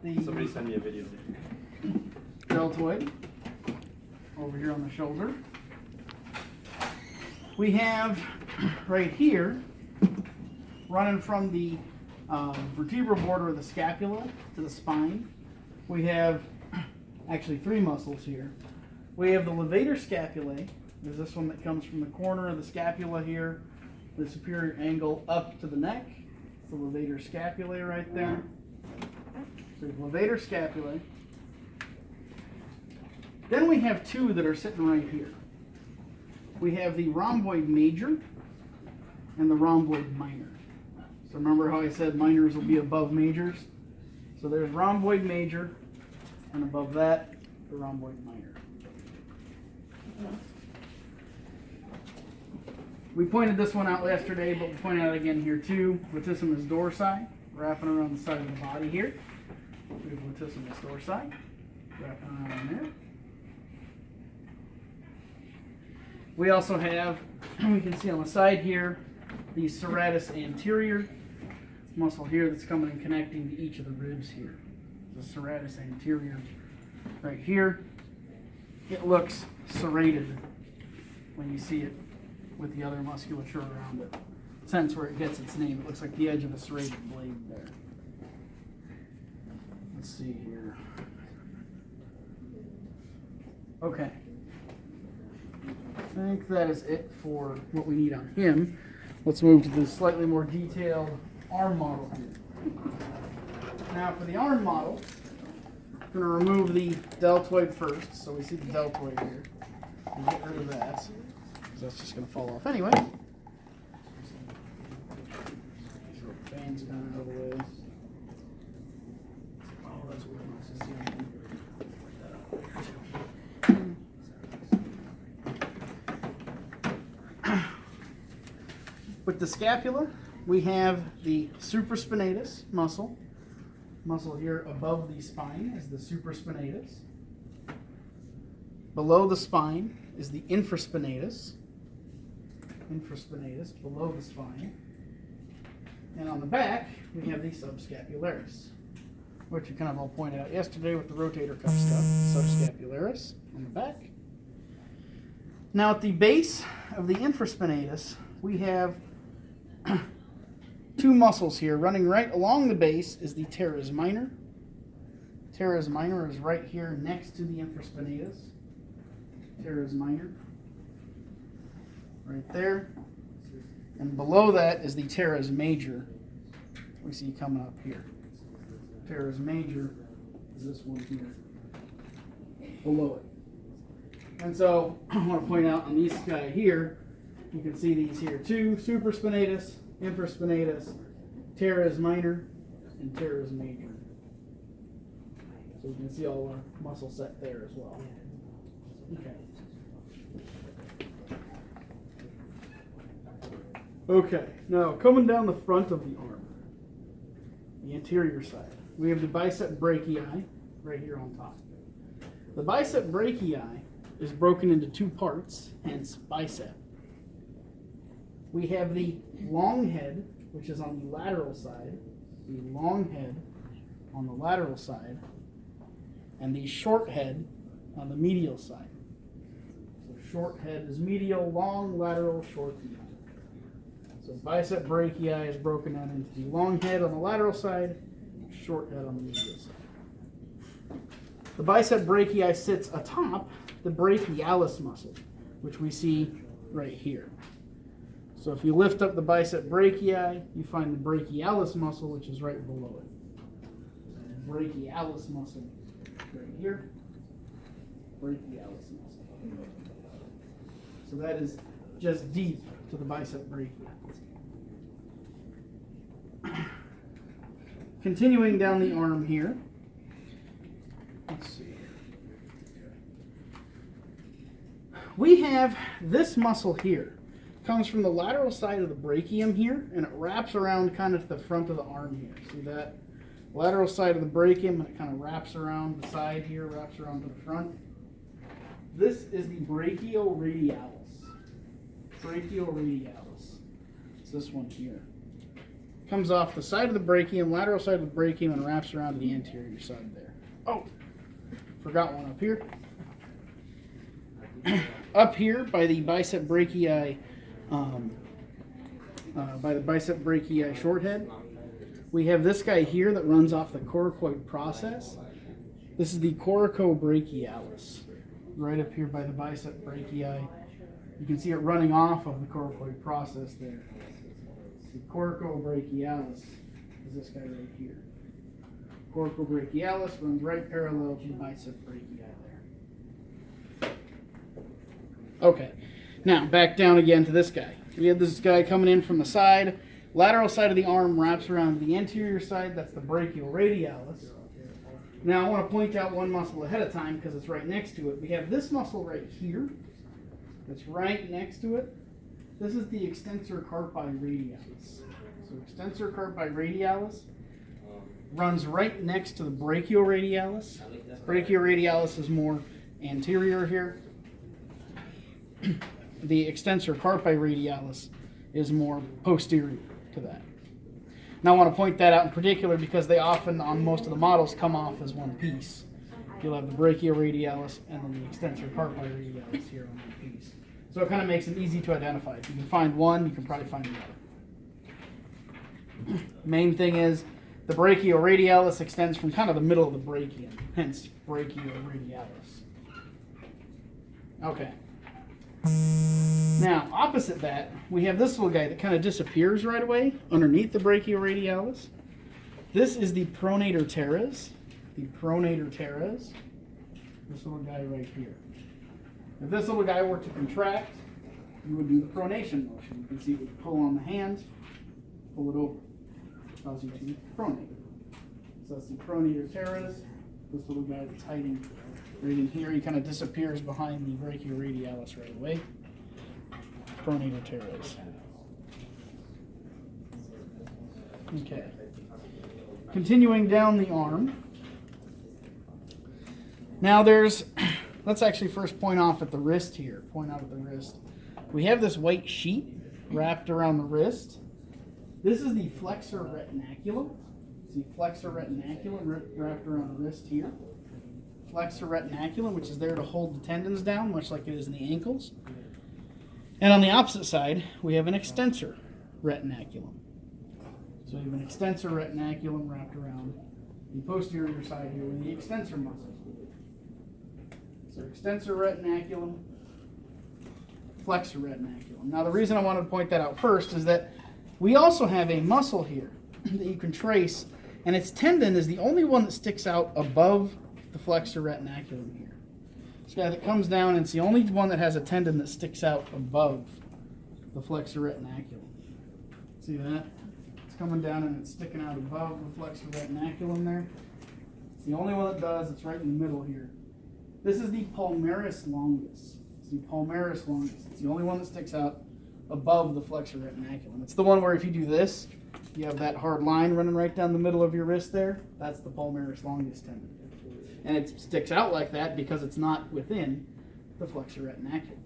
the Somebody send me a video. deltoid over here on the shoulder. We have right here, running from the vertebral border of the scapula to the spine, we have actually three muscles here. We have the levator scapulae. There's this one that comes from the corner of the scapula here, the superior angle up to the neck. It's the levator scapulae right there. So levator scapulae. Then we have two that are sitting right here. We have the rhomboid major and the rhomboid minor. So remember how I said minors will be above majors? So there's rhomboid major, and above that, the rhomboid minor. We pointed this one out yesterday, but we point it out again here too. Latissimus dorsi, wrapping around the side of the body here. We have latissimus dorsi, wrapping around there. We also have, we can see on the side here, the serratus anterior muscle here that's coming and connecting to each of the ribs here. The serratus anterior right here. It looks serrated when you see it with the other musculature around it. Hence where it gets its name. It looks like the edge of a serrated blade there. Let's see here. Okay. I think that is it for what we need on him. Let's move to the slightly more detailed arm model here. Now for the arm model, I'm going to remove the deltoid first. So we see the deltoid here. And get rid of that, because that's just going to fall off anyway. Fan's kind of out of the way. Oh, that's weird. With the scapula, we have the supraspinatus muscle. Muscle here above the spine is the supraspinatus. Below the spine is the infraspinatus. Infraspinatus below the spine. And on the back, we have the subscapularis, which we kind of all pointed out yesterday with the rotator cuff stuff. Subscapularis on the back. Now at the base of the infraspinatus, we have two muscles here. Running right along the base is the Teres Minor. Teres Minor is right here next to the infraspinatus. Teres Minor. Right there. And below that is the Teres Major. We see coming up here. Teres Major is this one here. Below it. And so I want to point out on this guy here, you can see these here too: supraspinatus, infraspinatus, Teres Minor, and Teres Major. So you can see all our muscle set there as well. Okay. Okay, now coming down the front of the arm, the anterior side, we have the Bicep Brachii right here on top. The Bicep Brachii is broken into two parts, hence bicep. We have the long head, which is on the lateral side, the long head on the lateral side, and the short head on the medial side. So short head is medial, long lateral, short medial. So Bicep Brachii is broken down into the long head on the lateral side, short head on the medial side. The Bicep Brachii sits atop the brachialis muscle, which we see right here. So if you lift up the Bicep Brachii, you find the brachialis muscle, which is right below it. Brachialis muscle right here. Brachialis muscle. So that is just deep to the Bicep Brachii. Continuing down the arm here. Let's see. We have this muscle here. Comes from the lateral side of the brachium here, and it wraps around kind of to the front of the arm here. See that? Lateral side of the brachium, and it kind of wraps around the side here, wraps around to the front. This is the Brachial Radialis. Brachial Radialis. It's this one here. comes off the side of the brachium, lateral side of the brachium, and wraps around to the anterior side there. Oh, forgot one up here. Up here by the Bicep Brachii, short head, we have this guy here that runs off the coracoid process. This is the Coracobrachialis, right up here by the Bicep Brachii. You can see it running off of the coracoid process there. The Coracobrachialis is this guy right here. Coracobrachialis runs right parallel to the Bicep Brachii there. Okay, now back down again to this guy. We have this guy coming in from the side. Lateral side of the arm wraps around to the anterior side. That's the Brachial Radialis. Now I want to point out one muscle ahead of time because it's right next to it. We have this muscle right here that's right next to it. This is the Extensor Carpi Radialis. So Extensor Carpi Radialis runs right next to the Brachial Radialis. Brachial Radialis is more anterior here. The Extensor Carpi Radialis is more posterior to that. Now I want to point that out in particular because they often, on most of the models, come off as one piece. You'll have the Brachial Radialis and then the Extensor Carpi Radialis here on one piece. So it kind of makes it easy to identify. If you can find one, you can probably find the other. Main thing is the Brachial Radialis extends from kind of the middle of the brachium, hence Brachial Radialis. Okay. Now, opposite that, we have this little guy that kind of disappears right away underneath the Brachial Radialis. This is the Pronator Teres. The Pronator Teres. This little guy right here. If this little guy were to contract, you would do the pronation motion. You can see it would pull on the hands, pull it over. It allows you to pronate. So that's the Pronator Teres. This little guy that's hiding right in here, he kind of disappears behind the Brachial Radialis right away. Pronator Teres. Okay. Continuing down the arm. Now let's actually first point off at the wrist here. Point out at the wrist. We have this white sheet wrapped around the wrist. This is the Flexor Retinaculum. See, Flexor Retinaculum wrapped around the wrist here. Flexor Retinaculum, which is there to hold the tendons down, much like it is in the ankles. And on the opposite side, we have an Extensor Retinaculum. So we have an Extensor Retinaculum wrapped around the posterior side here with the extensor muscles. So Extensor Retinaculum, Flexor Retinaculum. Now the reason I wanted to point that out first is that we also have a muscle here that you can trace, and its tendon is the only one that sticks out above the Flexor Retinaculum here. This guy that comes down, and it's the only one that has a tendon that sticks out above the Flexor Retinaculum. See that? It's coming down and it's sticking out above the Flexor Retinaculum there. It's the only one that does. It's right in the middle here. This is the Palmaris Longus. It's the Palmaris Longus. It's the only one that sticks out above the Flexor Retinaculum. It's the one where if you do this, you have that hard line running right down the middle of your wrist there. That's the Palmaris Longus tendon. And it sticks out like that because it's not within the Flexor Retinaculum.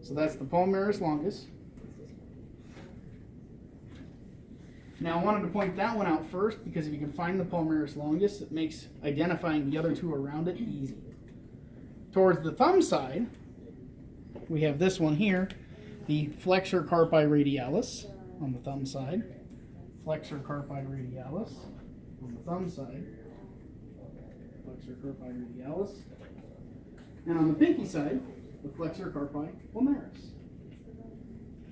So that's the Palmaris Longus. Now I wanted to point that one out first because if you can find the Palmaris Longus, it makes identifying the other two around it easy. Towards the thumb side, we have this one here, the Flexor Carpi Radialis on the thumb side. Flexor Carpi Radialis on the thumb side. Flexor Carpi Radialis. And on the pinky side, the Flexor Carpi Ulnaris.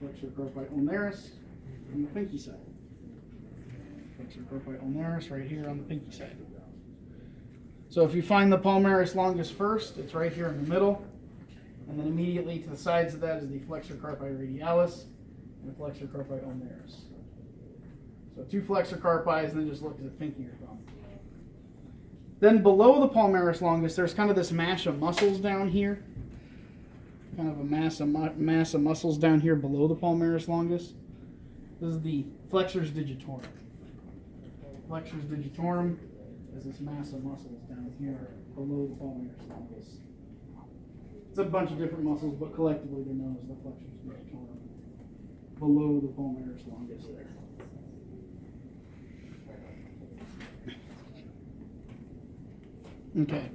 Flexor Carpi Ulnaris on the pinky side. Flexor Carpi Ulnaris right here on the pinky side. So if you find the Palmaris Longus first, it's right here in the middle. And then immediately to the sides of that is the Flexor Carpi Radialis and the Flexor Carpi Ulnaris. So two Flexor Carpi, and then just look at the pinky or thumb. Then below the Palmaris Longus, there's kind of this mass of muscles down here. Kind of a mass of muscles down here below the Palmaris Longus. This is the Flexor Digitorum. Flexor Digitorum is this mass of muscles down here below the Palmaris Longus. It's a bunch of different muscles, but collectively they're known as the Flexor Digitorum. Below the Palmaris Longus there. Okay.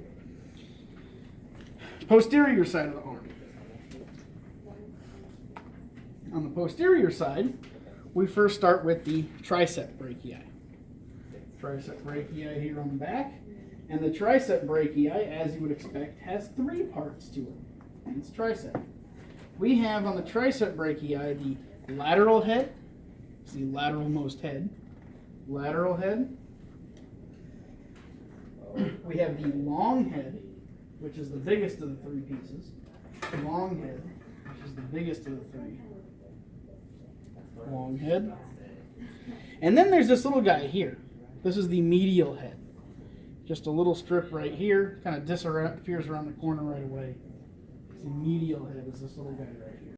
Posterior side of the arm. On the posterior side, we first start with the Triceps Brachii. Triceps Brachii here on the back. And the Triceps Brachii, as you would expect, has three parts to it. Hence tricep. We have on the Triceps Brachii the lateral head. It's the lateralmost head. Lateral head. We have the long head, which is the biggest of the three pieces. Long head, which is the biggest of the three. Long head. And then there's this little guy here. This is the medial head. Just a little strip right here, kind of disappears around the corner right away. The medial head is this little guy right here.